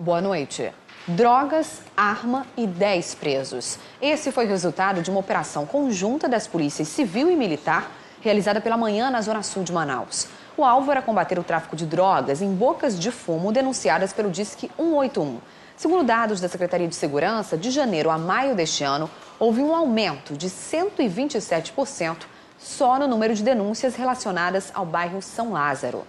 Boa noite. Drogas, arma e 10 presos. Esse foi o resultado de uma operação conjunta das polícias civil e militar realizada pela manhã na zona sul de Manaus. O alvo era combater o tráfico de drogas em bocas de fumo denunciadas pelo Disque 181. Segundo dados da Secretaria de Segurança, de janeiro a maio deste ano, houve um aumento de 127% só no número de denúncias relacionadas ao bairro São Lázaro.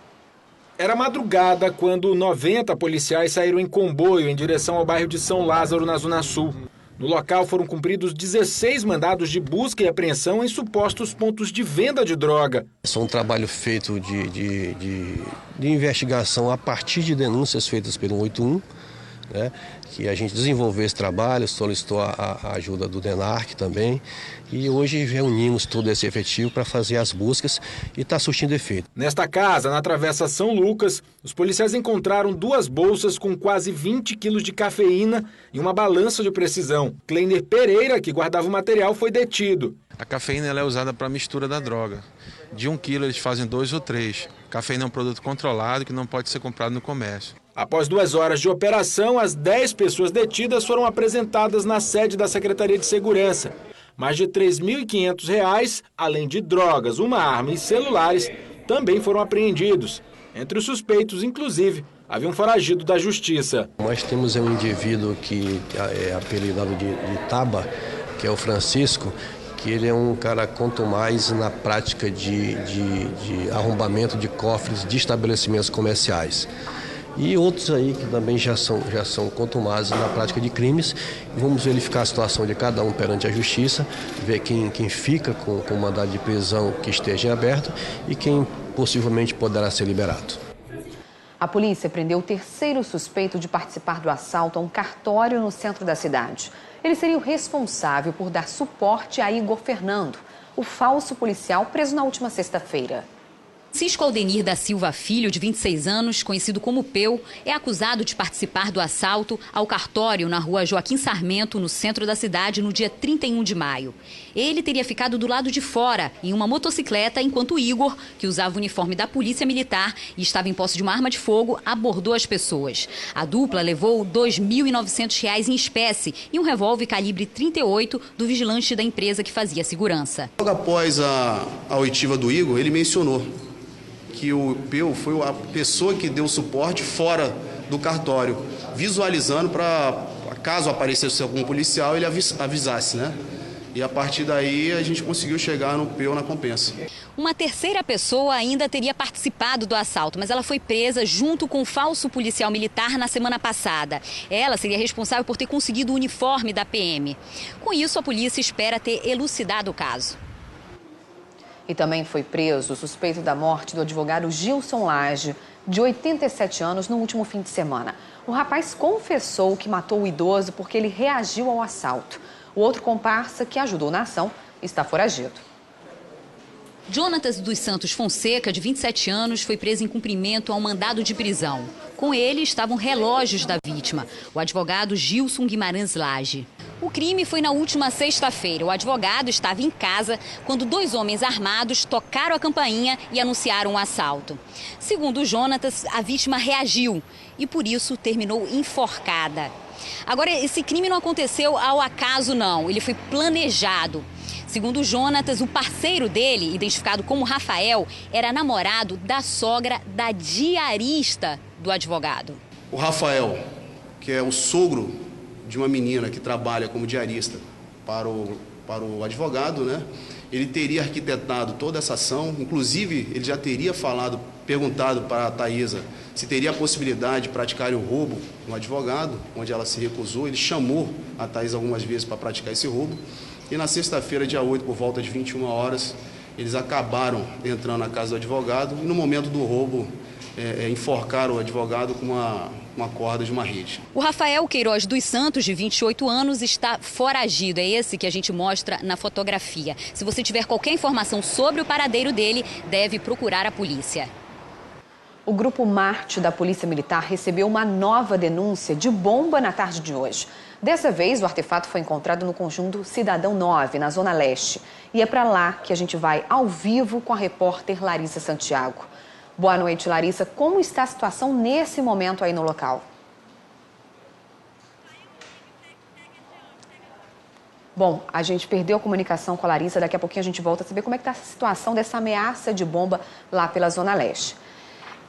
Era madrugada quando 90 policiais saíram em comboio em direção ao bairro de São Lázaro, na Zona Sul. No local foram cumpridos 16 mandados de busca e apreensão em supostos pontos de venda de droga. Esse é um trabalho feito de investigação a partir de denúncias feitas pelo 181, né, que a gente desenvolveu esse trabalho, solicitou a ajuda do DENARC também, e hoje reunimos todo esse efetivo para fazer as buscas e está surtindo efeito. Nesta casa, na Travessa São Lucas, os policiais encontraram 2 bolsas com quase 20 quilos de cafeína e uma balança de precisão. Kleiner Pereira, que guardava o material, foi detido. A cafeína ela é usada para a mistura da droga. De 1 quilo eles fazem 2 ou 3. Cafeína é um produto controlado que não pode ser comprado no comércio. Após 2 horas de operação, as 10 pessoas detidas foram apresentadas na sede da Secretaria de Segurança. Mais de R$ 3.500, além de drogas, uma arma e celulares, também foram apreendidos. Entre os suspeitos, inclusive, havia um foragido da Justiça. Nós temos um indivíduo que é apelidado de Taba, que é o Francisco, que ele é um cara contumaz na prática de arrombamento de cofres de estabelecimentos comerciais. E outros aí que também já são contumazes na prática de crimes. Vamos verificar a situação de cada um perante a justiça, ver quem fica com mandado de prisão que esteja em aberto e quem possivelmente poderá ser liberado. A polícia prendeu o 3º suspeito de participar do assalto a um cartório no centro da cidade. Ele seria o responsável por dar suporte a Igor Fernando, o falso policial preso na última sexta-feira. Francisco Aldenir da Silva Filho, de 26 anos, conhecido como Peu, é acusado de participar do assalto ao cartório na rua Joaquim Sarmento, no centro da cidade, no dia 31 de maio. Ele teria ficado do lado de fora, em uma motocicleta, enquanto Igor, que usava o uniforme da Polícia Militar e estava em posse de uma arma de fogo, abordou as pessoas. A dupla levou R$ 2.900 em espécie e um revólver calibre 38 do vigilante da empresa que fazia segurança. Logo após a oitiva do Igor, ele mencionou que o Peu foi a pessoa que deu suporte fora do cartório, visualizando para, caso aparecesse algum policial, ele avisasse, né? E a partir daí a gente conseguiu chegar no Peu na compensa. Uma terceira pessoa ainda teria participado do assalto, mas ela foi presa junto com o falso policial militar na semana passada. Ela seria responsável por ter conseguido o uniforme da PM. Com isso, a polícia espera ter elucidado o caso. E também foi preso o suspeito da morte do advogado Gilson Lage, de 87 anos, no último fim de semana. O rapaz confessou que matou o idoso porque ele reagiu ao assalto. O outro comparsa que ajudou na ação está foragido. Jonatas dos Santos Fonseca, de 27 anos, foi preso em cumprimento a um mandado de prisão. Com ele estavam relógios da vítima, o advogado Gilson Guimarães Lage. O crime foi na última sexta-feira. O advogado estava em casa quando 2 homens armados tocaram a campainha e anunciaram um assalto. Segundo Jonatas, a vítima reagiu e por isso terminou enforcada. Agora, esse crime não aconteceu ao acaso, não. Ele foi planejado. Segundo Jonatas, o parceiro dele, identificado como Rafael, era namorado da sogra da diarista do advogado. O Rafael, que é o sogro de uma menina que trabalha como diarista para o advogado, né? Ele teria arquitetado toda essa ação, inclusive ele já teria perguntado para a Thaisa se teria a possibilidade de praticar o roubo no advogado, onde ela se recusou. Ele chamou a Thaisa algumas vezes para praticar esse roubo. E na sexta-feira, dia 8, por volta de 21 horas, eles acabaram entrando na casa do advogado e no momento do roubo enforcaram o advogado com uma corda de uma rede. O Rafael Queiroz dos Santos, de 28 anos, está foragido. É esse que a gente mostra na fotografia. Se você tiver qualquer informação sobre o paradeiro dele, deve procurar a polícia. O Grupo Marte da Polícia Militar recebeu uma nova denúncia de bomba na tarde de hoje. Dessa vez, o artefato foi encontrado no conjunto Cidadão 9, na Zona Leste. E é para lá que a gente vai ao vivo com a repórter Larissa Santiago. Boa noite, Larissa. Como está a situação nesse momento aí no local? Bom, a gente perdeu a comunicação com a Larissa, daqui a pouquinho a gente volta a saber como é que está a situação dessa ameaça de bomba lá pela Zona Leste.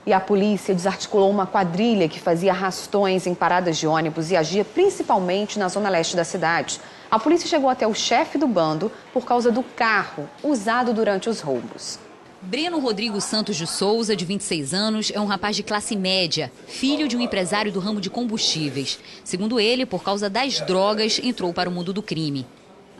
E a polícia desarticulou uma quadrilha que fazia arrastões em paradas de ônibus e agia principalmente na Zona Leste da cidade. A polícia chegou até o chefe do bando por causa do carro usado durante os roubos. Breno Rodrigo Santos de Souza, de 26 anos, é um rapaz de classe média, filho de um empresário do ramo de combustíveis. Segundo ele, por causa das drogas, entrou para o mundo do crime.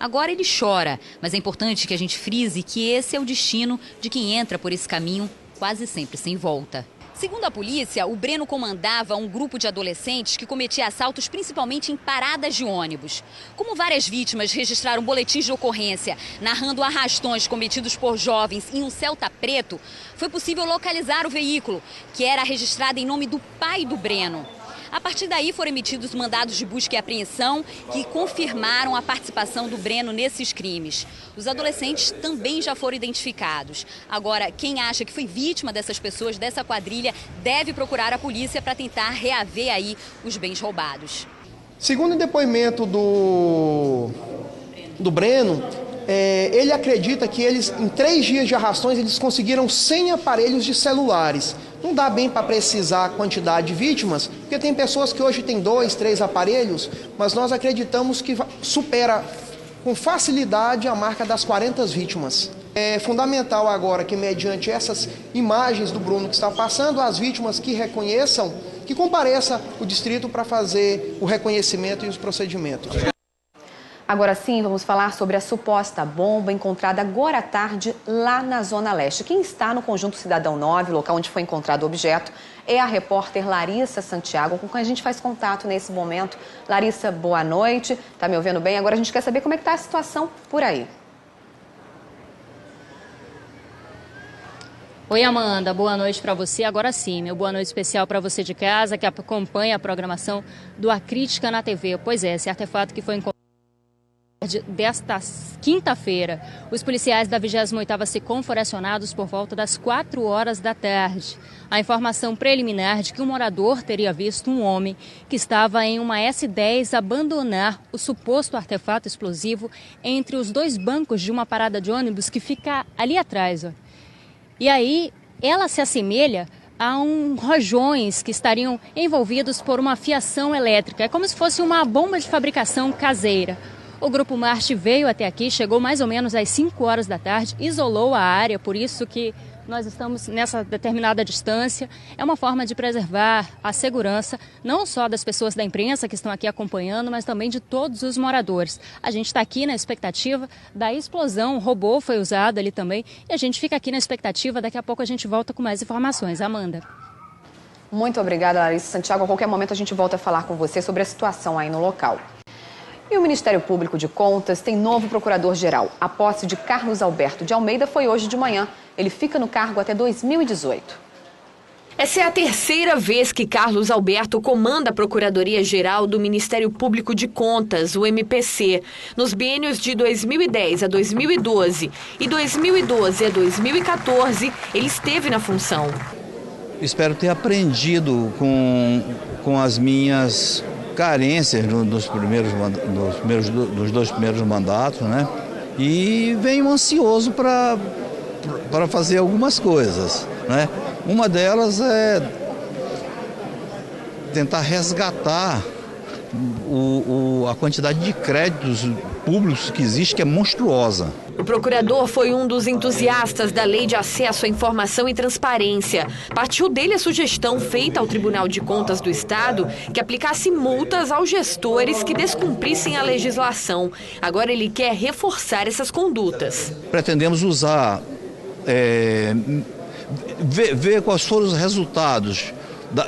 Agora ele chora, mas é importante que a gente frise que esse é o destino de quem entra por esse caminho, quase sempre sem volta. Segundo a polícia, o Breno comandava um grupo de adolescentes que cometia assaltos principalmente em paradas de ônibus. Como várias vítimas registraram boletins de ocorrência narrando arrastões cometidos por jovens em um Celta preto, foi possível localizar o veículo, que era registrado em nome do pai do Breno. A partir daí foram emitidos mandados de busca e apreensão que confirmaram a participação do Breno nesses crimes. Os adolescentes também já foram identificados. Agora, quem acha que foi vítima dessas pessoas, dessa quadrilha, deve procurar a polícia para tentar reaver aí os bens roubados. Segundo o depoimento do Breno, ele acredita que eles, em 3 dias de arrastões, eles conseguiram 100 aparelhos de celulares. Não dá bem para precisar a quantidade de vítimas, porque tem pessoas que hoje têm 2, 3 aparelhos, mas nós acreditamos que supera com facilidade a marca das 40 vítimas. É fundamental agora que, mediante essas imagens do Bruno que está passando, as vítimas que reconheçam, que compareça o distrito para fazer o reconhecimento e os procedimentos. Agora sim, vamos falar sobre a suposta bomba encontrada agora à tarde lá na Zona Leste. Quem está no Conjunto Cidadão 9, local onde foi encontrado o objeto, é a repórter Larissa Santiago, com quem a gente faz contato nesse momento. Larissa, boa noite. Tá me ouvindo bem? Agora a gente quer saber como é que está a situação por aí. Oi, Amanda, boa noite para você. Agora sim, meu boa noite especial para você de casa que acompanha a programação do A Crítica na TV. Pois é, esse artefato que foi encontrado desta quinta-feira. Os policiais da 28ª SECOM foram acionados por volta das 4 horas da tarde. A informação preliminar de que um morador teria visto um homem que estava em uma S10 abandonar o suposto artefato explosivo entre os 2 bancos de uma parada de ônibus que fica ali atrás. Ó. E aí, ela se assemelha a rojões que estariam envolvidos por uma fiação elétrica. É como se fosse uma bomba de fabricação caseira. O Grupo Marte veio até aqui, chegou mais ou menos às 5 horas da tarde, isolou a área, por isso que nós estamos nessa determinada distância. É uma forma de preservar a segurança, não só das pessoas da imprensa que estão aqui acompanhando, mas também de todos os moradores. A gente está aqui na expectativa da explosão, o robô foi usado ali também, e a gente fica aqui na expectativa, daqui a pouco a gente volta com mais informações. Amanda. Muito obrigada, Larissa Santiago. A qualquer momento a gente volta a falar com você sobre a situação aí no local. E o Ministério Público de Contas tem novo procurador-geral. A posse de Carlos Alberto de Almeida foi hoje de manhã. Ele fica no cargo até 2018. Essa é a 3ª vez que Carlos Alberto comanda a Procuradoria-Geral do Ministério Público de Contas, o MPC. Nos biênios de 2010 a 2012 e 2012 a 2014, ele esteve na função. Espero ter aprendido com as minhas carências dos 2 primeiros mandatos, né? E venho ansioso para fazer algumas coisas, né? Uma delas é tentar resgatar a quantidade de créditos públicos que existe, que é monstruosa. O procurador foi um dos entusiastas da Lei de Acesso à Informação e Transparência. Partiu dele a sugestão feita ao Tribunal de Contas do Estado que aplicasse multas aos gestores que descumprissem a legislação. Agora ele quer reforçar essas condutas. Pretendemos usar, ver quais foram os resultados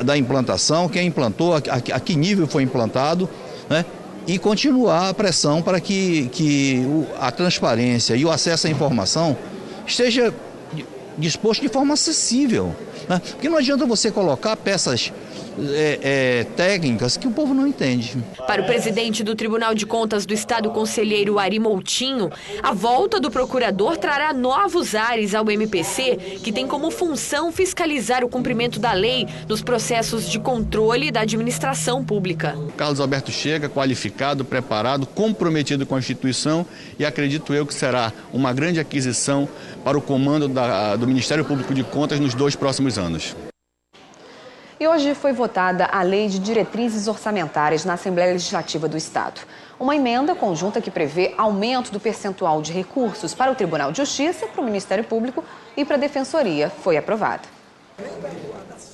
da implantação, quem implantou, a que nível foi implantado, né? E continuar a pressão para que a transparência e o acesso à informação esteja disposto de forma acessível, né? Porque não adianta você colocar peças técnicas que o povo não entende. Para o presidente do Tribunal de Contas do Estado, conselheiro Ari Moutinho, a volta do procurador trará novos ares ao MPC, que tem como função fiscalizar o cumprimento da lei nos processos de controle da administração pública. Carlos Alberto chega qualificado, preparado, comprometido com a instituição e acredito eu que será uma grande aquisição para o comando do Ministério Público de Contas nos 2 próximos anos. E hoje foi votada a Lei de Diretrizes Orçamentárias na Assembleia Legislativa do Estado. Uma emenda conjunta que prevê aumento do percentual de recursos para o Tribunal de Justiça, para o Ministério Público e para a Defensoria foi aprovada.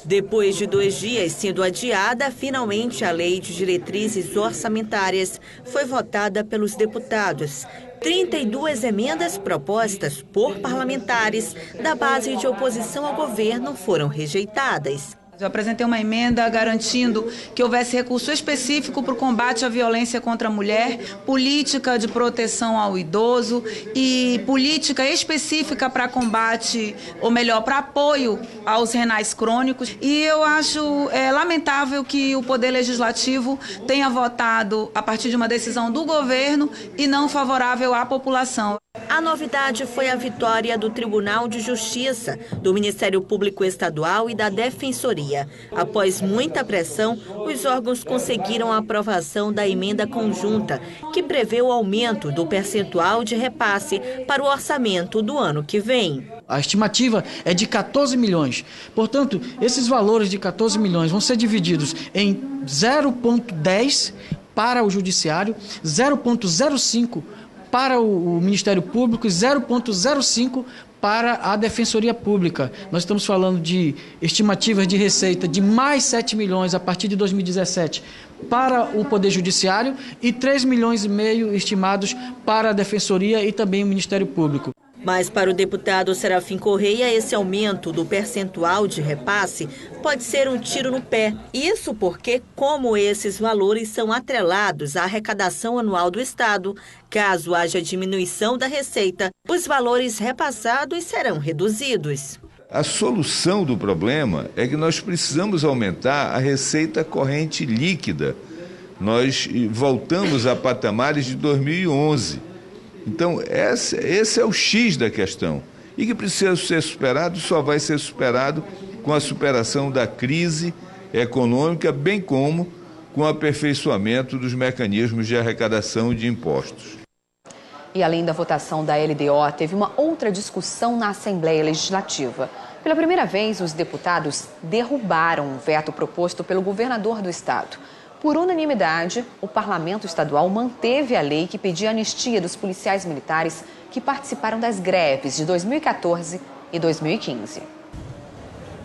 Depois de 2 dias sendo adiada, finalmente a Lei de Diretrizes Orçamentárias foi votada pelos deputados. 32 emendas propostas por parlamentares da base de oposição ao governo foram rejeitadas. Eu apresentei uma emenda garantindo que houvesse recurso específico para o combate à violência contra a mulher, política de proteção ao idoso e política específica para combate, ou melhor, para apoio aos renais crônicos. E eu acho lamentável que o Poder Legislativo tenha votado a partir de uma decisão do governo e não favorável à população. A novidade foi a vitória do Tribunal de Justiça, do Ministério Público Estadual e da Defensoria. Após muita pressão, os órgãos conseguiram a aprovação da emenda conjunta, que prevê o aumento do percentual de repasse para o orçamento do ano que vem. A estimativa é de 14 milhões. Portanto, esses valores de 14 milhões vão ser divididos em 0,10 para o Judiciário, 0,05 para o Ministério Público e 0,05 para a Defensoria Pública. Nós estamos falando de estimativas de receita de mais 7 milhões a partir de 2017 para o Poder Judiciário e 3,5 milhões estimados para a Defensoria e também o Ministério Público. Mas para o deputado Serafim Correia, esse aumento do percentual de repasse pode ser um tiro no pé. Isso porque, como esses valores são atrelados à arrecadação anual do Estado, caso haja diminuição da receita, os valores repassados serão reduzidos. A solução do problema é que nós precisamos aumentar a receita corrente líquida. Nós voltamos a patamares de 2011. Então, esse é o X da questão. E que precisa ser superado, só vai ser superado com a superação da crise econômica, bem como com o aperfeiçoamento dos mecanismos de arrecadação de impostos. E além da votação da LDO, teve uma outra discussão na Assembleia Legislativa. Pela primeira vez, os deputados derrubaram o veto proposto pelo governador do estado. Por unanimidade, o Parlamento Estadual manteve a lei que pedia a anistia dos policiais militares que participaram das greves de 2014 e 2015.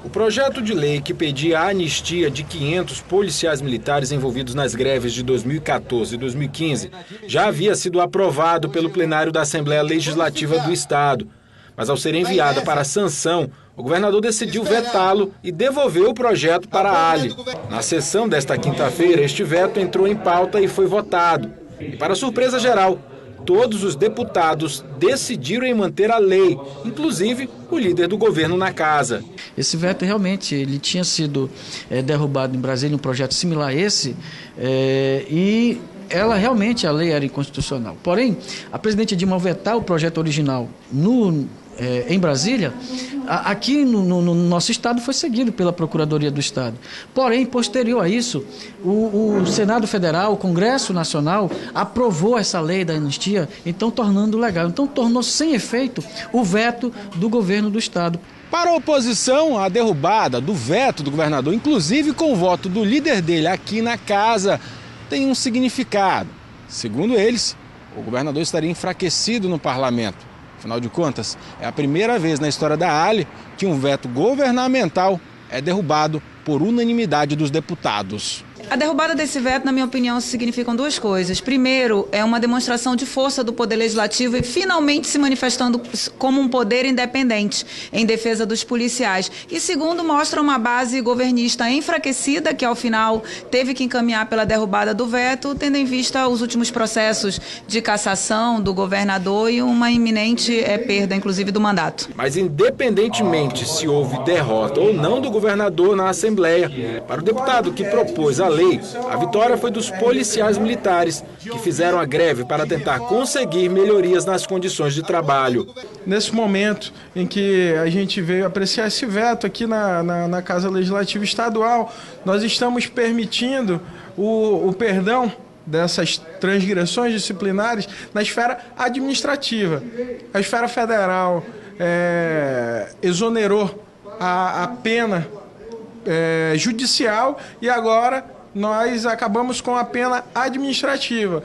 O projeto de lei que pedia a anistia de 500 policiais militares envolvidos nas greves de 2014 e 2015 já havia sido aprovado pelo plenário da Assembleia Legislativa do Estado. Mas ao ser enviada para sanção, o governador decidiu vetá-lo e devolveu o projeto para a ALE. Na sessão desta quinta-feira, este veto entrou em pauta e foi votado. E para surpresa geral, todos os deputados decidiram em manter a lei, inclusive o líder do governo na casa. Esse veto realmente ele tinha sido derrubado em Brasília, um projeto similar a esse, e realmente a lei era inconstitucional. Porém, a presidente Dilma, ao vetar o projeto original em Brasília, aqui no nosso estado foi seguido pela Procuradoria do Estado. Porém, posterior a isso, o Senado Federal, o Congresso Nacional, aprovou essa lei da anistia, então tornando legal. Então tornou sem efeito o veto do governo do estado. Para a oposição, a derrubada do veto do governador, inclusive com o voto do líder dele aqui na casa, tem um significado. Segundo eles, o governador estaria enfraquecido no parlamento. Afinal de contas, é a primeira vez na história da ALE que um veto governamental é derrubado por unanimidade dos deputados. A derrubada desse veto, na minha opinião, significam duas coisas. Primeiro, é uma demonstração de força do Poder Legislativo e finalmente se manifestando como um poder independente em defesa dos policiais. E segundo, mostra uma base governista enfraquecida, que ao final teve que encaminhar pela derrubada do veto, tendo em vista os últimos processos de cassação do governador e uma iminente perda, inclusive, do mandato. Mas independentemente se houve derrota ou não do governador na Assembleia, para o deputado que propôs a lei, a vitória foi dos policiais militares, que fizeram a greve para tentar conseguir melhorias nas condições de trabalho. Nesse momento em que a gente veio apreciar esse veto aqui na Casa Legislativa Estadual, nós estamos permitindo o perdão dessas transgressões disciplinares na esfera administrativa. A esfera federal exonerou a pena judicial e agora nós acabamos com a pena administrativa.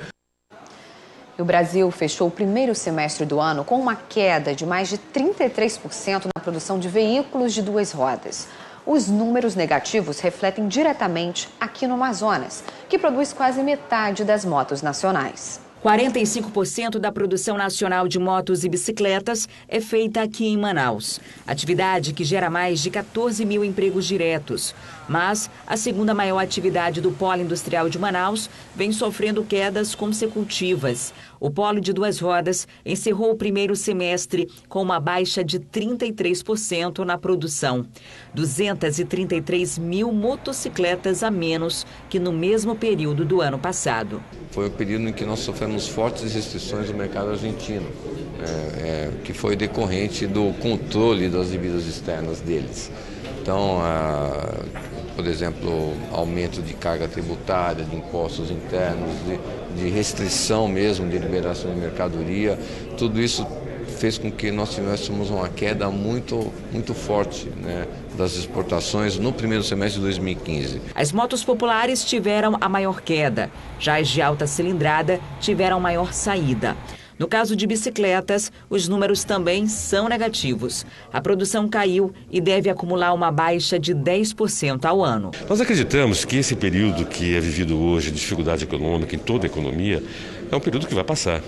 O Brasil fechou o primeiro semestre do ano com uma queda de mais de 33% na produção de veículos de duas rodas. Os números negativos refletem diretamente aqui no Amazonas, que produz quase metade das motos nacionais. 45% da produção nacional de motos e bicicletas é feita aqui em Manaus. Atividade que gera mais de 14 mil empregos diretos. Mas a segunda maior atividade do polo industrial de Manaus vem sofrendo quedas consecutivas. O polo de duas rodas encerrou o primeiro semestre com uma baixa de 33% na produção. 233 mil motocicletas a menos que no mesmo período do ano passado. Foi o período em que nós sofremos fortes restrições do mercado argentino, que foi decorrente do controle das dívidas externas deles. Então, por exemplo, aumento de carga tributária, de impostos internos, de restrição mesmo de liberação de mercadoria, tudo isso fez com que nós tivéssemos uma queda muito forte, das exportações no primeiro semestre de 2015. As motos populares tiveram a maior queda, já as de alta cilindrada tiveram maior saída. No caso de bicicletas, os números também são negativos. A produção caiu e deve acumular uma baixa de 10% ao ano. Nós acreditamos que esse período que é vivido hoje, de dificuldade econômica em toda a economia, é um período que vai passar.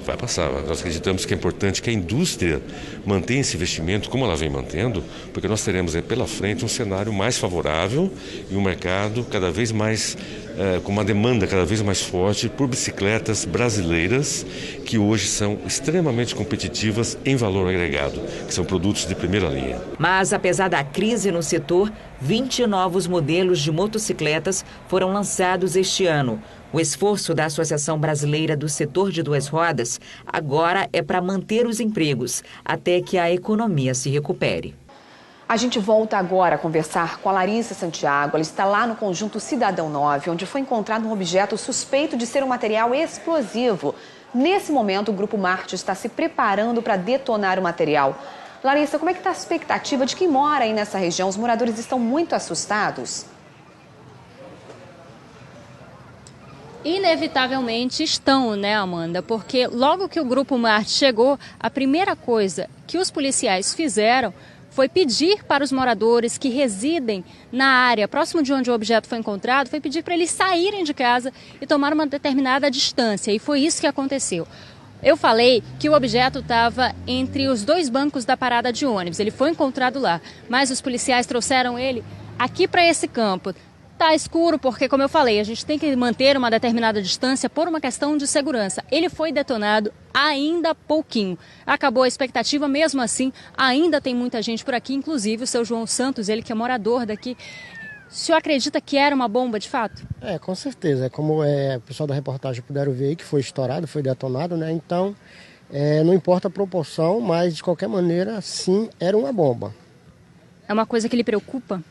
Vai passar. Nós acreditamos que é importante que a indústria mantenha esse investimento como ela vem mantendo, porque nós teremos pela frente um cenário mais favorável e um mercado cada vez mais, com uma demanda cada vez mais forte por bicicletas brasileiras que hoje são extremamente competitivas em valor agregado, que são produtos de primeira linha. Mas apesar da crise no setor, 20 novos modelos de motocicletas foram lançados este ano. O esforço da Associação Brasileira do Setor de Duas Rodas agora é para manter os empregos até que a economia se recupere. A gente volta agora a conversar com a Larissa Santiago. Ela está lá no Conjunto Cidadão 9, onde foi encontrado um objeto suspeito de ser um material explosivo. Nesse momento, o Grupo Marte está se preparando para detonar o material. Larissa, como é que está a expectativa de quem mora aí nessa região? Os moradores estão muito assustados. Inevitavelmente estão, né, Amanda? Porque logo que o Grupo Marte chegou, a primeira coisa que os policiais fizeram foi pedir para os moradores que residem na área próximo de onde o objeto foi encontrado, foi pedir para eles saírem de casa e tomar uma determinada distância. E foi isso que aconteceu. Eu falei que o objeto estava entre os dois bancos da parada de ônibus. Ele foi encontrado lá, mas os policiais trouxeram ele aqui para esse campo. Tá escuro porque, como eu falei, a gente tem que manter uma determinada distância por uma questão de segurança. Ele foi detonado ainda há pouquinho. Acabou a expectativa, mesmo assim, ainda tem muita gente por aqui, inclusive o seu João Santos, ele que é morador daqui. O senhor acredita que era uma bomba de fato? Com certeza. Como o pessoal da reportagem puderam ver aí, que foi estourado, foi detonado, né? Então, não importa a proporção, mas de qualquer maneira, sim, era uma bomba. É uma coisa que lhe preocupa?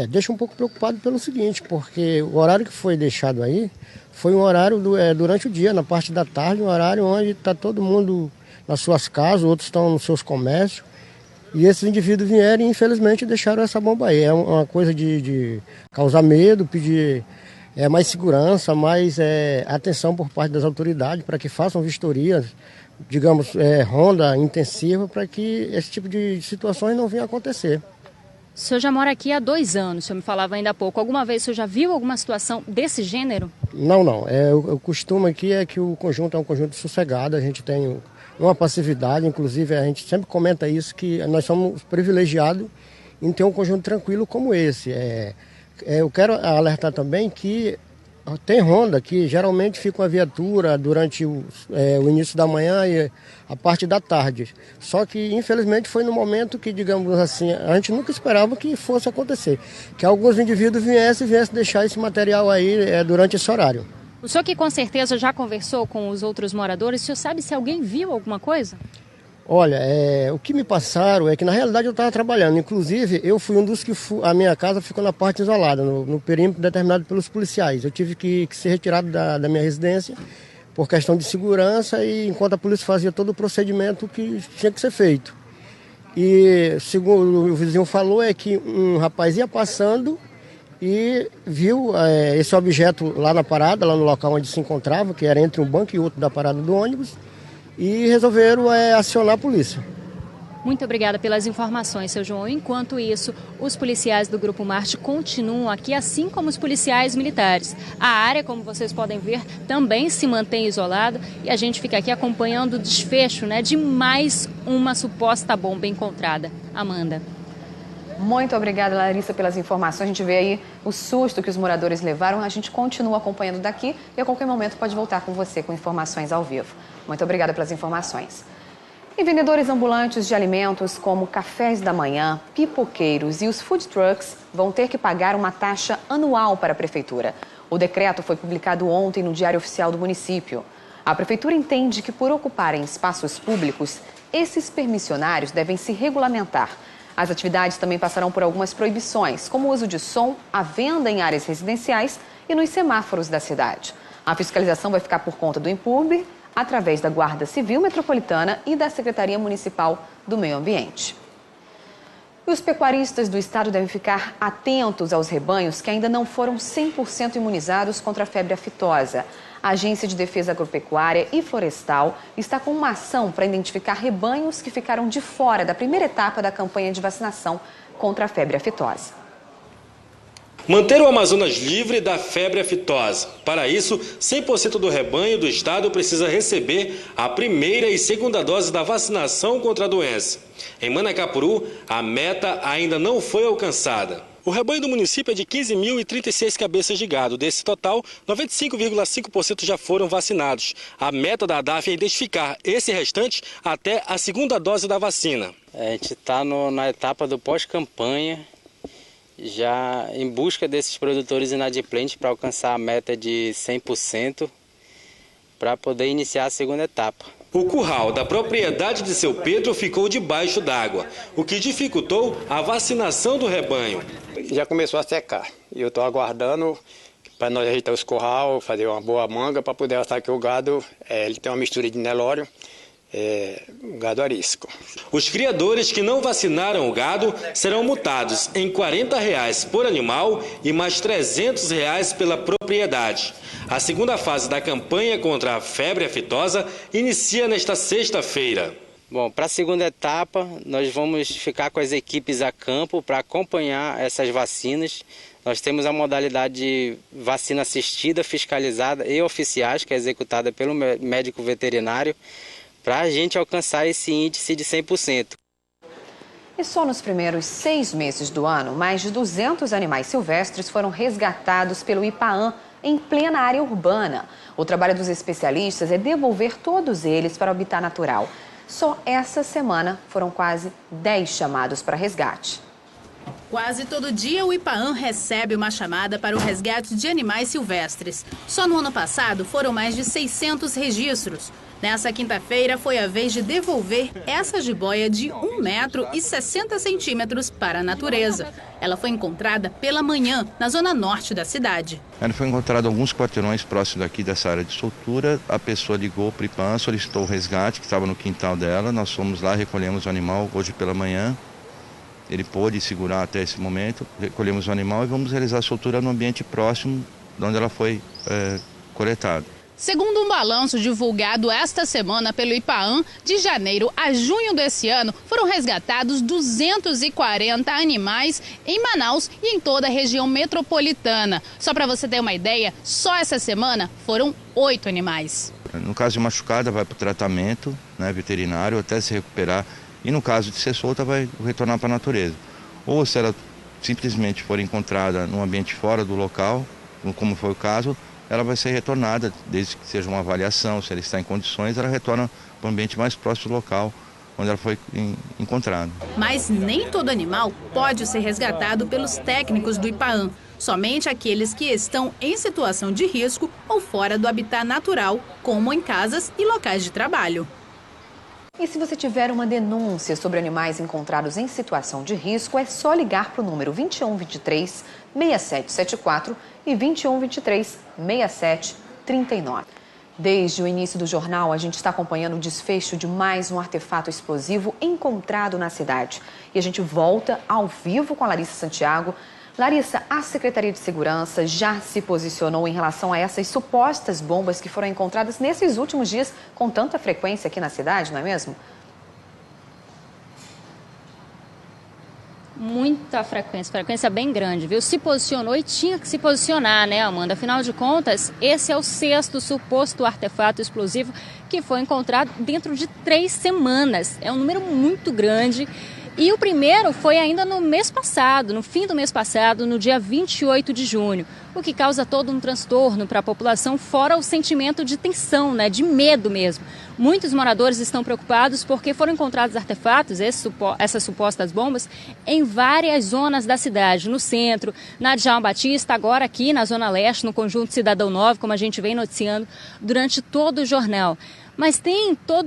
Deixa um pouco preocupado pelo seguinte, porque o horário que foi deixado aí foi um horário durante o dia, na parte da tarde, um horário onde está todo mundo nas suas casas, outros estão nos seus comércios, e esses indivíduos vieram e infelizmente deixaram essa bomba aí. É uma coisa de causar medo, pedir mais segurança, mais atenção por parte das autoridades para que façam vistorias, digamos, ronda intensiva, para que esse tipo de situações não venha a acontecer. O senhor já mora aqui há 2 anos, o senhor me falava ainda há pouco. Alguma vez o senhor já viu alguma situação desse gênero? Não. O costume aqui é que o conjunto é um conjunto sossegado, a gente tem uma passividade, inclusive a gente sempre comenta isso, que nós somos privilegiados em ter um conjunto tranquilo como esse. Eu quero alertar também que tem ronda que geralmente fica uma viatura durante o início da manhã e a parte da tarde. Só que, infelizmente, foi no momento que, digamos assim, a gente nunca esperava que fosse acontecer. Que alguns indivíduos viessem deixar esse material aí durante esse horário. O senhor que com certeza já conversou com os outros moradores, o senhor sabe se alguém viu alguma coisa? Olha, o que me passaram é que na realidade eu estava trabalhando. Inclusive, eu fui um dos que a minha casa ficou na parte isolada, no perímetro determinado pelos policiais. Eu tive que ser retirado da minha residência por questão de segurança e enquanto a polícia fazia todo o procedimento que tinha que ser feito. E segundo o vizinho falou, é que um rapaz ia passando e viu esse objeto lá na parada, lá no local onde se encontrava, que era entre um banco e outro da parada do ônibus, e resolveram acionar a polícia. Muito obrigada pelas informações, seu João. Enquanto isso, os policiais do Grupo Marte continuam aqui, assim como os policiais militares. A área, como vocês podem ver, também se mantém isolada e a gente fica aqui acompanhando o desfecho, de mais uma suposta bomba encontrada. Amanda. Muito obrigada, Larissa, pelas informações. A gente vê aí o susto que os moradores levaram. A gente continua acompanhando daqui e a qualquer momento pode voltar com você com informações ao vivo. Muito obrigada pelas informações. E vendedores ambulantes de alimentos como cafés da manhã, pipoqueiros e os food trucks vão ter que pagar uma taxa anual para a prefeitura. O decreto foi publicado ontem no Diário Oficial do município. A prefeitura entende que por ocuparem espaços públicos, esses permissionários devem se regulamentar. As atividades também passarão por algumas proibições, como o uso de som, a venda em áreas residenciais e nos semáforos da cidade. A fiscalização vai ficar por conta do Impurbe, através da Guarda Civil Metropolitana e da Secretaria Municipal do Meio Ambiente. E os pecuaristas do estado devem ficar atentos aos rebanhos que ainda não foram 100% imunizados contra a febre aftosa. A Agência de Defesa Agropecuária e Florestal está com uma ação para identificar rebanhos que ficaram de fora da primeira etapa da campanha de vacinação contra a febre aftosa. Manter o Amazonas livre da febre aftosa. Para isso, 100% do rebanho do estado precisa receber a primeira e segunda dose da vacinação contra a doença. Em Manacapuru, a meta ainda não foi alcançada. O rebanho do município é de 15.036 cabeças de gado. Desse total, 95,5% já foram vacinados. A meta da ADAF é identificar esse restante até a segunda dose da vacina. A gente está na etapa do pós-campanha, já em busca desses produtores inadimplentes para alcançar a meta de 100% para poder iniciar a segunda etapa. O curral da propriedade de seu Pedro ficou debaixo d'água, o que dificultou a vacinação do rebanho. Já começou a secar e eu estou aguardando para nós ajeitar os curral, fazer uma boa manga para poder assar aqui o gado. Ele tem uma mistura de Nelório, gado arisco. Os criadores que não vacinaram o gado serão multados em R$ 40 por animal e mais R$ 300 pela propriedade. A segunda fase da campanha contra a febre aftosa inicia nesta sexta-feira. Bom, para a segunda etapa, nós vamos ficar com as equipes a campo para acompanhar essas vacinas. Nós temos a modalidade de vacina assistida, fiscalizada e oficiais, que é executada pelo médico veterinário, para a gente alcançar esse índice de 100%. E só nos primeiros 6 meses do ano, mais de 200 animais silvestres foram resgatados pelo IPAAM em plena área urbana. O trabalho dos especialistas é devolver todos eles para o habitat natural. Só essa semana foram quase 10 chamados para resgate. Quase todo dia o IPAAM recebe uma chamada para o resgate de animais silvestres. Só no ano passado foram mais de 600 registros. Nessa quinta-feira foi a vez de devolver essa jiboia de 1,60 m para a natureza. Ela foi encontrada pela manhã na zona norte da cidade. Ela foi encontrada alguns quarteirões próximos daqui dessa área de soltura. A pessoa ligou para o IPAAM, solicitou o resgate que estava no quintal dela. Nós fomos lá, recolhemos o animal hoje pela manhã. Ele pôde segurar até esse momento. Recolhemos o animal e vamos realizar a soltura no ambiente próximo de onde ela foi coletada. Segundo um balanço divulgado esta semana pelo IPAAM, de janeiro a junho desse ano, foram resgatados 240 animais em Manaus e em toda a região metropolitana. Só para você ter uma ideia, só essa semana foram 8 animais. No caso de machucada, vai para o tratamento, né, veterinário, até se recuperar. E no caso de ser solta, vai retornar para a natureza. Ou se ela simplesmente for encontrada num ambiente fora do local, como foi o caso, ela vai ser retornada, desde que seja uma avaliação, se ela está em condições, ela retorna para o ambiente mais próximo do local onde ela foi encontrada. Mas nem todo animal pode ser resgatado pelos técnicos do IPAAM. Somente aqueles que estão em situação de risco ou fora do habitat natural, como em casas e locais de trabalho. E se você tiver uma denúncia sobre animais encontrados em situação de risco, é só ligar para o número 2123-6774 e 2123-6739. Desde o início do jornal, a gente está acompanhando o desfecho de mais um artefato explosivo encontrado na cidade. E a gente volta ao vivo com a Larissa Santiago. Larissa, a Secretaria de Segurança já se posicionou em relação a essas supostas bombas que foram encontradas nesses últimos dias com tanta frequência aqui na cidade, não é mesmo? Muita frequência bem grande, viu? Se posicionou e tinha que se posicionar, né, Amanda? Afinal de contas, esse é o 6º suposto artefato explosivo que foi encontrado dentro de 3 semanas. É um número muito grande. E o primeiro foi ainda no mês passado, no fim do mês passado, no dia 28 de junho, o que causa todo um transtorno para a população, fora o sentimento de tensão, né, de medo mesmo. Muitos moradores estão preocupados porque foram encontrados artefatos, essas supostas bombas, em várias zonas da cidade, no centro, na Djalma Batista, agora aqui na Zona Leste, no Conjunto Cidadão 9, como a gente vem noticiando durante todo o jornal. Mas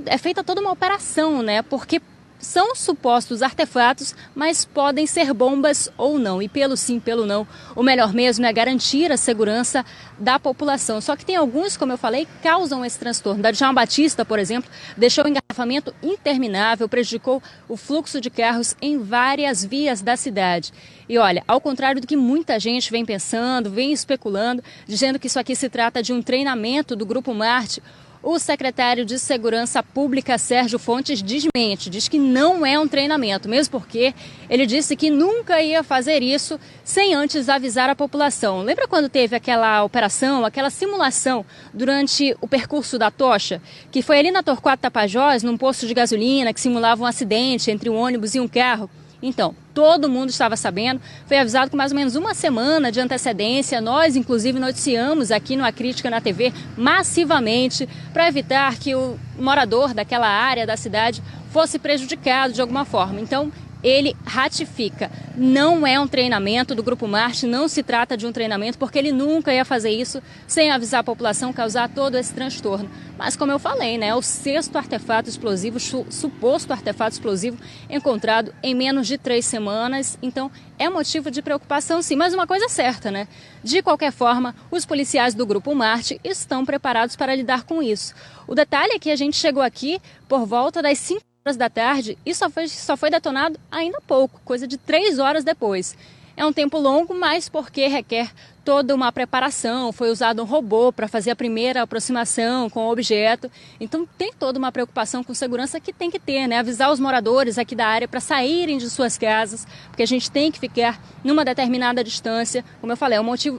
é feita toda uma operação, né, porque são supostos artefatos, mas podem ser bombas ou não. E pelo sim, pelo não, o melhor mesmo é garantir a segurança da população. Só que tem alguns, como eu falei, que causam esse transtorno. Da Djalma Batista, por exemplo, deixou o engarrafamento interminável, prejudicou o fluxo de carros em várias vias da cidade. E olha, ao contrário do que muita gente vem pensando, vem especulando, dizendo que isso aqui se trata de um treinamento do Grupo Marte, o secretário de Segurança Pública, Sérgio Fontes, desmente, diz que não é um treinamento, mesmo porque ele disse que nunca ia fazer isso sem antes avisar a população. Lembra quando teve aquela operação, aquela simulação durante o percurso da tocha, que foi ali na Torquato Tapajós, num posto de gasolina, que simulava um acidente entre um ônibus e um carro? Então, todo mundo estava sabendo, foi avisado com mais ou menos uma semana de antecedência. Nós, inclusive, noticiamos aqui no A Crítica na TV massivamente para evitar que o morador daquela área da cidade fosse prejudicado de alguma forma. Então, ele ratifica, não é um treinamento do Grupo Marte, não se trata de um treinamento, porque ele nunca ia fazer isso sem avisar a população, causar todo esse transtorno. Mas como eu falei, né, é o 6º artefato explosivo, suposto artefato explosivo encontrado em menos de 3 semanas, então é motivo de preocupação sim, mas uma coisa é certa, né? De qualquer forma, os policiais do Grupo Marte estão preparados para lidar com isso. O detalhe é que a gente chegou aqui por volta das 5 horas da tarde e só foi detonado ainda há pouco, coisa de 3 horas depois. É um tempo longo, mas porque requer toda uma preparação, foi usado um robô para fazer a primeira aproximação com o objeto, então tem toda uma preocupação com segurança que tem que ter, né? Avisar os moradores aqui da área para saírem de suas casas, porque a gente tem que ficar numa determinada distância. Como eu falei,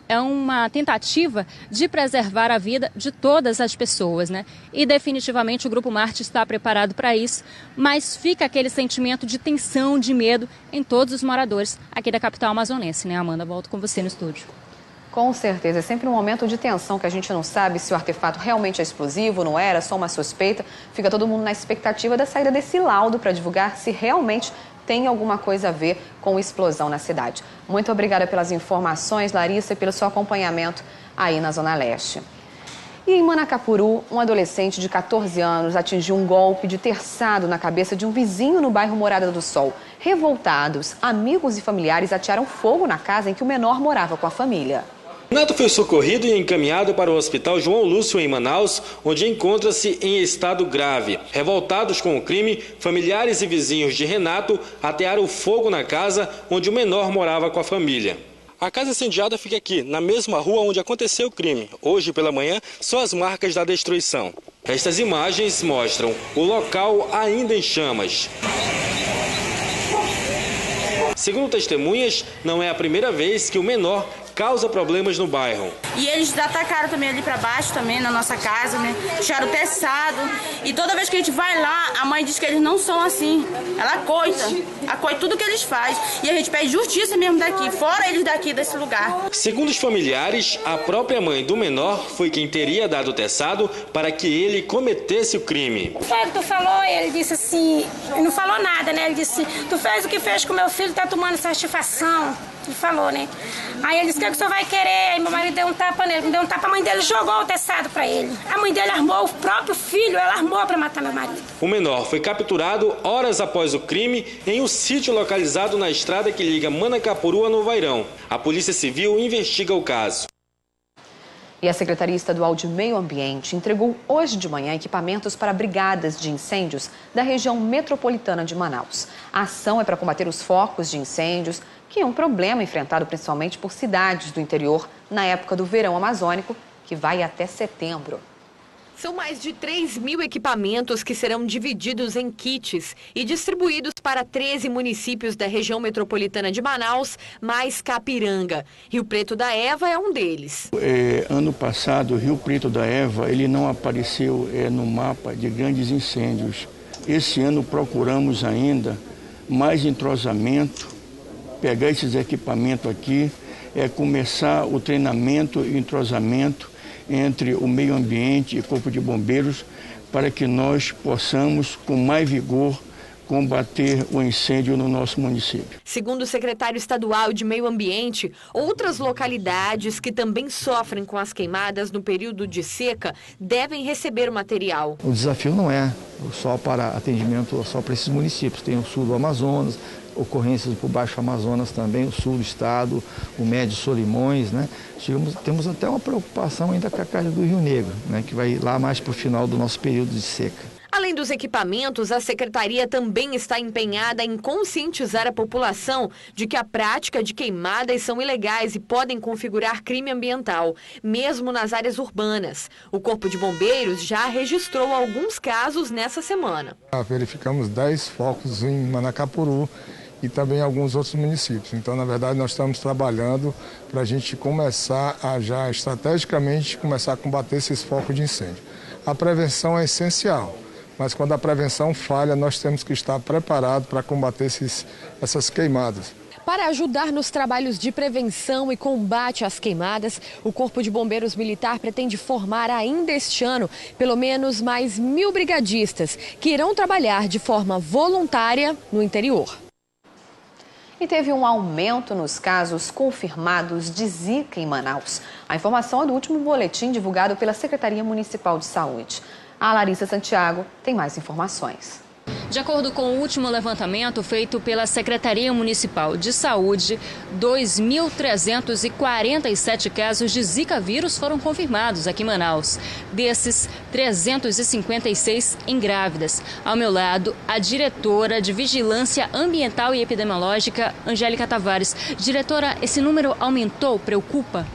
é uma tentativa de preservar a vida de todas as pessoas, né? E definitivamente o Grupo Marte está preparado para isso, mas fica aquele sentimento de tensão, de medo em todos os moradores aqui da capital amazonense, né, Amanda? Volto com você no estúdio. Com certeza, é sempre um momento de tensão que a gente não sabe se o artefato realmente é explosivo, não era, só uma suspeita. Fica todo mundo na expectativa da saída desse laudo para divulgar se realmente tem alguma coisa a ver com explosão na cidade. Muito obrigada pelas informações, Larissa, e pelo seu acompanhamento aí na Zona Leste. E em Manacapuru, um adolescente de 14 anos atingiu um golpe de terçado na cabeça de um vizinho no bairro Morada do Sol. Revoltados, amigos e familiares atearam fogo na casa em que o menor morava com a família. Renato foi socorrido e encaminhado para o Hospital João Lúcio, em Manaus, onde encontra-se em estado grave. Revoltados com o crime, familiares e vizinhos de Renato atearam fogo na casa onde o menor morava com a família. A casa incendiada fica aqui, na mesma rua onde aconteceu o crime. Hoje pela manhã, só as marcas da destruição. Estas imagens mostram o local ainda em chamas. Segundo testemunhas, não é a primeira vez que o menor causa problemas no bairro. E eles atacaram também ali para baixo, também na nossa casa, né? Deixaram o teçado. E toda vez que a gente vai lá, a mãe diz que eles não são assim. Ela acoita tudo que eles fazem. E a gente pede justiça mesmo daqui, fora eles daqui, desse lugar. Segundo os familiares, a própria mãe do menor foi quem teria dado o teçado para que ele cometesse o crime. Foi o que tu falou, ele disse assim, não falou nada, né? Ele disse, tu fez o que fez com meu filho, tá tomando satisfação. Ele falou, né? Aí ele disse, o que o senhor vai querer? Aí meu marido deu um tapa nele, me deu um tapa, a mãe dele jogou o teçado pra ele. A mãe dele armou, o próprio filho, ela armou pra matar meu marido. O menor foi capturado horas após o crime em um sítio localizado na estrada que liga Manacapuru a Novairão. A Polícia Civil investiga o caso. E a Secretaria Estadual de Meio Ambiente entregou hoje de manhã equipamentos para brigadas de incêndios da região metropolitana de Manaus. A ação é para combater os focos de incêndios, que é um problema enfrentado principalmente por cidades do interior na época do verão amazônico, que vai até setembro. São mais de 3.000 equipamentos que serão divididos em kits e distribuídos para 13 municípios da região metropolitana de Manaus, mais Capiranga. Rio Preto da Eva é um deles. Ano passado, o Rio Preto da Eva ele não apareceu no mapa de grandes incêndios. Esse ano procuramos ainda mais entrosamento, pegar esses equipamentos aqui, começar o treinamento e entrosamento entre o meio ambiente e o Corpo de Bombeiros para que nós possamos, com mais vigor, combater o incêndio no nosso município. Segundo o secretário estadual de Meio Ambiente, outras localidades que também sofrem com as queimadas no período de seca devem receber o material. O desafio não é só para atendimento só para esses municípios, tem o sul do Amazonas, ocorrências por Baixo Amazonas também, o sul do estado, o Médio Solimões, né? Temos até uma preocupação ainda com a carga do Rio Negro, né? Que vai lá mais para o final do nosso período de seca. Além dos equipamentos, a Secretaria também está empenhada em conscientizar a população de que a prática de queimadas são ilegais e podem configurar crime ambiental, mesmo nas áreas urbanas. O Corpo de Bombeiros já registrou alguns casos nessa semana. Verificamos 10 focos em Manacapuru e também em alguns outros municípios. Então, na verdade, nós estamos trabalhando para a gente começar a já estrategicamente começar a combater esses focos de incêndio. A prevenção é essencial. Mas quando a prevenção falha, nós temos que estar preparados para combater essas queimadas. Para ajudar nos trabalhos de prevenção e combate às queimadas, o Corpo de Bombeiros Militar pretende formar ainda este ano pelo menos mais 1.000 brigadistas que irão trabalhar de forma voluntária no interior. E teve um aumento nos casos confirmados de Zika em Manaus. A informação é do último boletim divulgado pela Secretaria Municipal de Saúde. A Larissa Santiago tem mais informações. De acordo com o último levantamento feito pela Secretaria Municipal de Saúde, 2.347 casos de Zika vírus foram confirmados aqui em Manaus. Desses, 356 em grávidas. Ao meu lado, a diretora de Vigilância Ambiental e Epidemiológica, Angélica Tavares. Diretora, esse número aumentou? Preocupa?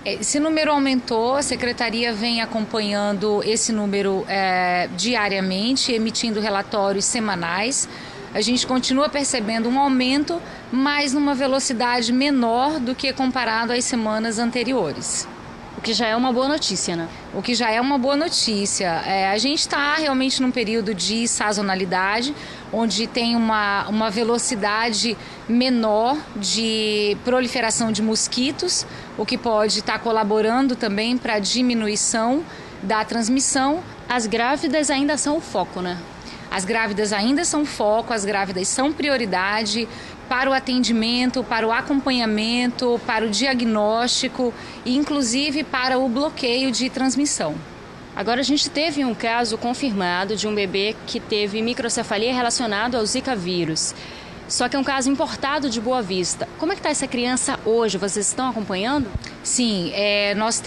Esse número aumentou, a Secretaria vem acompanhando esse número diariamente, emitindo relatórios semanais. A gente continua percebendo um aumento, mas numa velocidade menor do que comparado às semanas anteriores. O que já é uma boa notícia, né? O que já é uma boa notícia. A gente está realmente num período de sazonalidade, onde tem uma velocidade menor de proliferação de mosquitos, o que pode estar colaborando também para a diminuição da transmissão. As grávidas ainda são o foco, né? As grávidas ainda são foco, as grávidas são prioridade para o atendimento, para o acompanhamento, para o diagnóstico e inclusive para o bloqueio de transmissão. Agora a gente teve um caso confirmado de um bebê que teve microcefalia relacionado ao Zika vírus. Só que é um caso importado de Boa Vista. Como é que está essa criança hoje? Vocês estão acompanhando? Sim, nós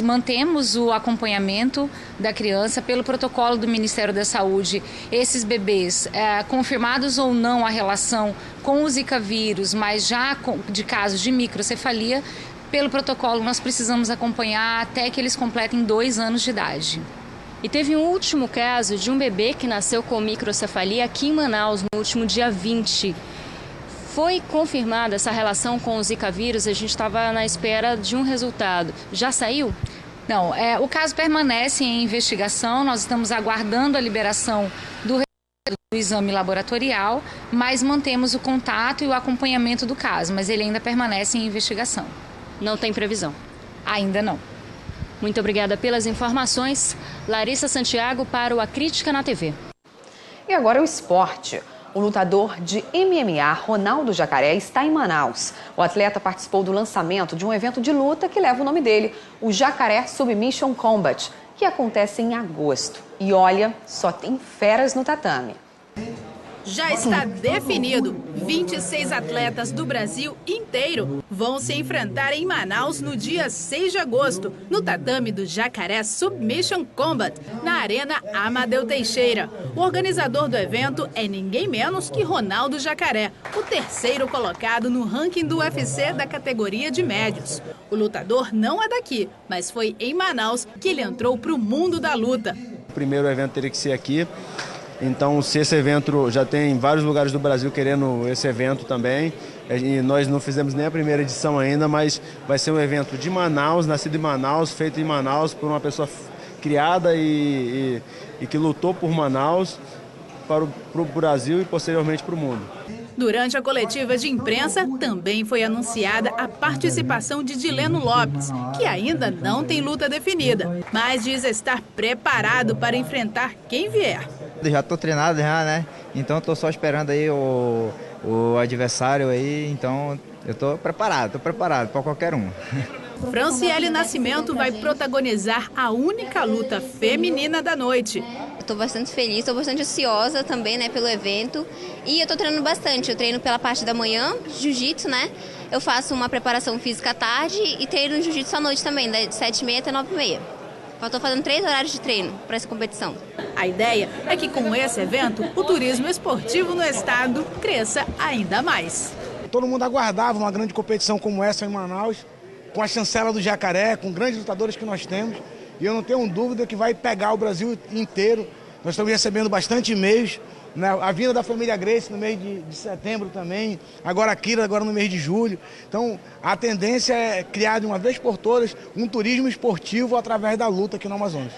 mantemos o acompanhamento da criança pelo protocolo do Ministério da Saúde. Esses bebês, confirmados ou não a relação com o Zika vírus, mas já de casos de microcefalia, pelo protocolo nós precisamos acompanhar até que eles completem 2 anos de idade. E teve um último caso de um bebê que nasceu com microcefalia aqui em Manaus no último dia 20. Foi confirmada essa relação com o Zika vírus, a gente estava na espera de um resultado. Já saiu? Não, o caso permanece em investigação, nós estamos aguardando a liberação do exame laboratorial, mas mantemos o contato e o acompanhamento do caso, mas ele ainda permanece em investigação. Não tem previsão? Ainda não. Muito obrigada pelas informações. Larissa Santiago para o A Crítica na TV. E agora o esporte. O lutador de MMA, Ronaldo Jacaré, está em Manaus. O atleta participou do lançamento de um evento de luta que leva o nome dele, o Jacaré Submission Combat, que acontece em agosto. E olha, só tem feras no tatame. Já está definido. 26 atletas do Brasil inteiro vão se enfrentar em Manaus no dia 6 de agosto, no tatame do Jacaré Submission Combat, na Arena Amadeu Teixeira. O organizador do evento é ninguém menos que Ronaldo Jacaré, o 3º colocado no ranking do UFC da categoria de médios. O lutador não é daqui, mas foi em Manaus que ele entrou para o mundo da luta. O primeiro evento teria que ser aqui. Então, se esse evento já tem vários lugares do Brasil querendo esse evento também, e nós não fizemos nem a primeira edição ainda, mas vai ser um evento de Manaus, nascido em Manaus, feito em Manaus por uma pessoa criada e que lutou por Manaus, para o Brasil e posteriormente para o mundo. Durante a coletiva de imprensa, também foi anunciada a participação de Dileno Lopes, que ainda não tem luta definida, mas diz estar preparado para enfrentar quem vier. Já estou treinado já, né? Então estou só esperando aí o adversário aí, então eu estou preparado para qualquer um. Franciele Nascimento vai protagonizar a única luta feminina da noite. Estou bastante feliz, estou bastante ansiosa também, né, pelo evento. E eu estou treinando bastante, eu treino pela parte da manhã, jiu-jitsu, né? Eu faço uma preparação física à tarde e treino jiu-jitsu à noite também, de 7h30 até 9h30. Eu estou fazendo 3 horários de treino para essa competição. A ideia é que com esse evento, o turismo esportivo no estado cresça ainda mais. Todo mundo aguardava uma grande competição como essa em Manaus, com a chancela do Jacaré, com grandes lutadores que nós temos. E eu não tenho dúvida que vai pegar o Brasil inteiro. Nós estamos recebendo bastante e-mails, né? A vinda da família Grace no mês de setembro também, agora a Kira agora no mês de julho. Então a tendência é criar de uma vez por todas um turismo esportivo através da luta aqui no Amazonas.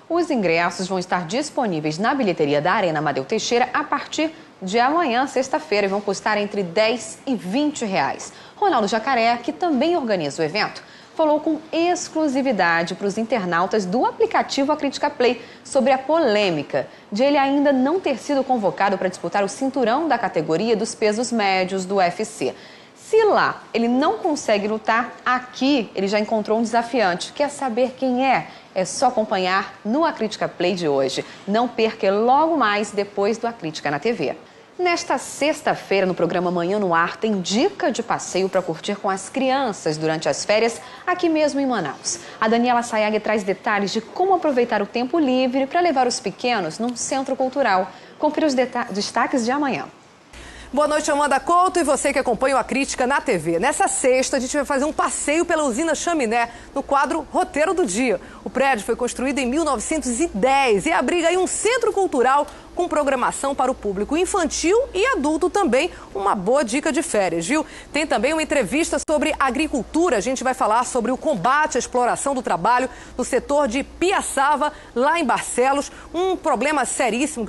Os ingressos vão estar disponíveis na bilheteria da Arena Amadeu Teixeira a partir de amanhã, sexta-feira, e vão custar entre R$10 e R$20. Ronaldo Jacaré, que também organiza o evento, falou com exclusividade para os internautas do aplicativo A Crítica Play sobre a polêmica de ele ainda não ter sido convocado para disputar o cinturão da categoria dos pesos médios do UFC. Se lá ele não consegue lutar, aqui ele já encontrou um desafiante. Quer saber quem é? É só acompanhar no A Crítica Play de hoje. Não perca logo mais depois do A Crítica na TV. Nesta sexta-feira, no programa Manhã no Ar, tem dica de passeio para curtir com as crianças durante as férias, aqui mesmo em Manaus. A Daniela Sayag traz detalhes de como aproveitar o tempo livre para levar os pequenos num centro cultural. Confira os destaques de amanhã. Boa noite, Amanda Couto e você que acompanha A Crítica na TV. Nessa sexta, a gente vai fazer um passeio pela usina Chaminé, no quadro Roteiro do Dia. O prédio foi construído em 1910 e abriga aí um centro cultural com programação para o público infantil e adulto também. Uma boa dica de férias, viu? Tem também uma entrevista sobre agricultura. A gente vai falar sobre o combate à exploração do trabalho no setor de Piaçava, lá em Barcelos. Um problema seríssimo.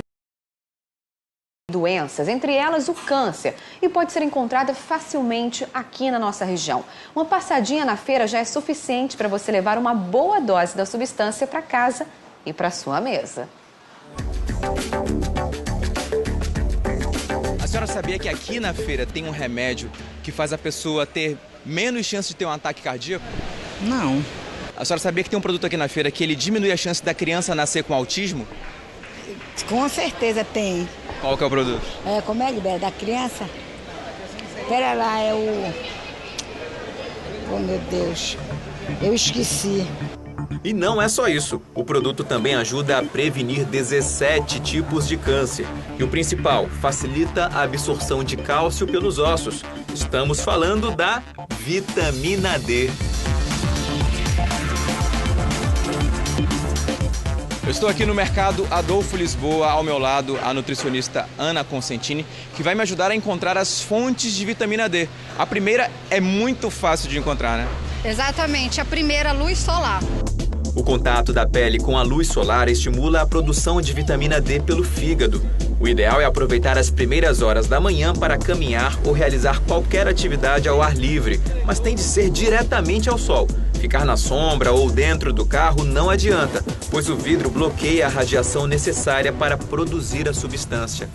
Doenças, entre elas o câncer, e pode ser encontrada facilmente aqui na nossa região. Uma passadinha na feira já é suficiente para você levar uma boa dose da substância para casa e para sua mesa. A senhora sabia que aqui na feira tem um remédio que faz a pessoa ter menos chance de ter um ataque cardíaco? Não. A senhora sabia que tem um produto aqui na feira que ele diminui a chance da criança nascer com autismo? Com certeza tem. Qual que é o produto? Como é, Libera? Da criança? Pera lá, é o... Oh, meu Deus. Eu esqueci. E não é só isso. O produto também ajuda a prevenir 17 tipos de câncer. E o principal, facilita a absorção de cálcio pelos ossos. Estamos falando da vitamina D. Eu estou aqui no mercado Adolfo Lisboa, ao meu lado a nutricionista Ana Consentini, que vai me ajudar a encontrar as fontes de vitamina D. A primeira é muito fácil de encontrar, né? Exatamente, a primeira, luz solar. O contato da pele com a luz solar estimula a produção de vitamina D pelo fígado. O ideal é aproveitar as primeiras horas da manhã para caminhar ou realizar qualquer atividade ao ar livre, mas tem de ser diretamente ao sol. Ficar na sombra ou dentro do carro não adianta, pois o vidro bloqueia a radiação necessária para produzir a substância.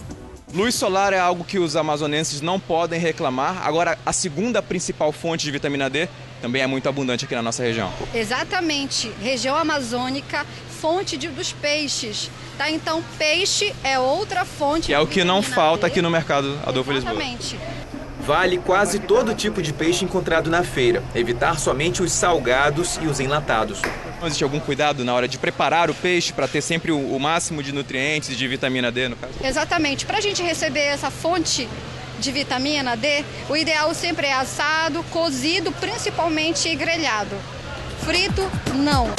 Luz solar é algo que os amazonenses não podem reclamar. Agora, a segunda principal fonte de vitamina D também é muito abundante aqui na nossa região. Exatamente, região amazônica, fonte dos peixes. Tá? Então, peixe é outra fonte. Que é o que não falta aqui no mercado Adolfo Lisboa. Exatamente. Vale quase todo tipo de peixe encontrado na feira. Evitar somente os salgados e os enlatados. Existe algum cuidado na hora de preparar o peixe para ter sempre o máximo de nutrientes e de vitamina D, no caso? Exatamente. Para a gente receber essa fonte de vitamina D, o ideal sempre é assado, cozido, principalmente grelhado. Frito, não.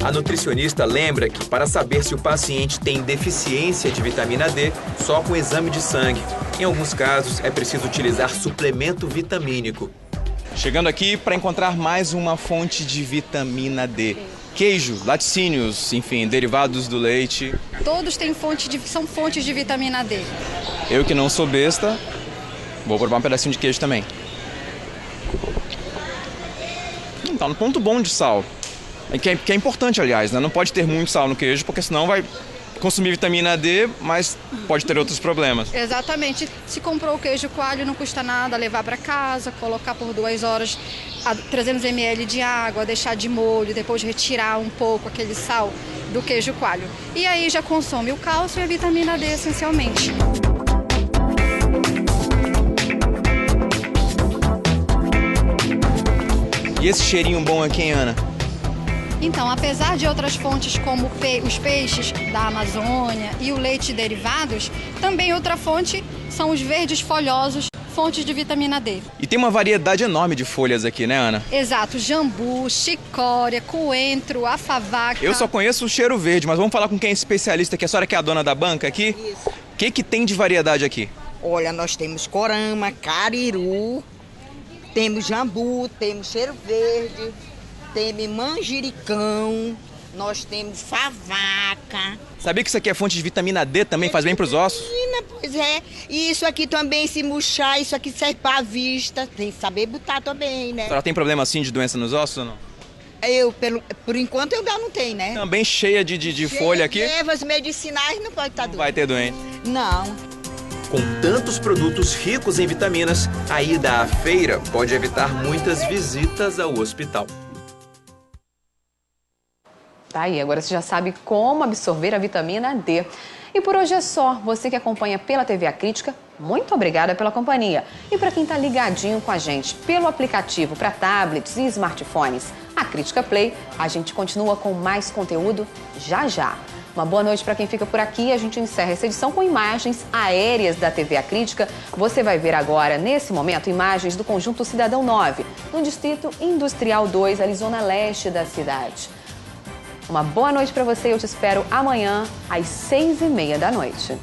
A nutricionista lembra que para saber se o paciente tem deficiência de vitamina D, só com exame de sangue. Em alguns casos, é preciso utilizar suplemento vitamínico. Chegando aqui para encontrar mais uma fonte de vitamina D. Queijo, laticínios, enfim, derivados do leite. Todos são fontes de vitamina D. Eu que não sou besta, vou provar um pedacinho de queijo também. Tá no ponto bom de sal. Que é importante, aliás, né? Não pode ter muito sal no queijo, porque senão vai consumir vitamina D, mas pode ter outros problemas. Exatamente. Se comprou o queijo coalho, não custa nada levar para casa, colocar por 2 horas a 300 ml de água, deixar de molho, depois retirar um pouco aquele sal do queijo coalho. E aí já consome o cálcio e a vitamina D, essencialmente. E esse cheirinho bom aqui, hein, Ana? Então, apesar de outras fontes como os peixes da Amazônia e o leite e derivados, também outra fonte são os verdes folhosos, fontes de vitamina D. E tem uma variedade enorme de folhas aqui, né, Ana? Exato, jambu, chicória, coentro, afavaca. Eu só conheço o cheiro verde, mas vamos falar com quem é especialista aqui. A senhora que é a dona da banca aqui? Isso. O que tem de variedade aqui? Olha, nós temos corama, cariru, temos jambu, temos cheiro verde, temos manjericão, nós temos favaca. Sabia que isso aqui é fonte de vitamina D também? Faz bem para os ossos? Pois é. E isso aqui também, se murchar, isso aqui serve para a vista. Tem que saber botar também, né? A senhora tem problema assim de doença nos ossos ou não? Por enquanto, eu ainda não tenho, né? Também cheia de folha aqui? Ervas medicinais, não pode estar doente. Não vai ter doente. Não. Com tantos produtos ricos em vitaminas, a ida à feira pode evitar muitas visitas ao hospital. Tá aí, agora você já sabe como absorver a vitamina D. E por hoje é só. Você que acompanha pela TV A Crítica, muito obrigada pela companhia. E para quem está ligadinho com a gente pelo aplicativo para tablets e smartphones, A Crítica Play, a gente continua com mais conteúdo já já. Uma boa noite para quem fica por aqui. A gente encerra essa edição com imagens aéreas da TV A Crítica. Você vai ver agora, nesse momento, imagens do Conjunto Cidadão 9, no Distrito Industrial 2, ali zona leste da cidade. Uma boa noite para você e eu te espero amanhã às 6h30 da noite.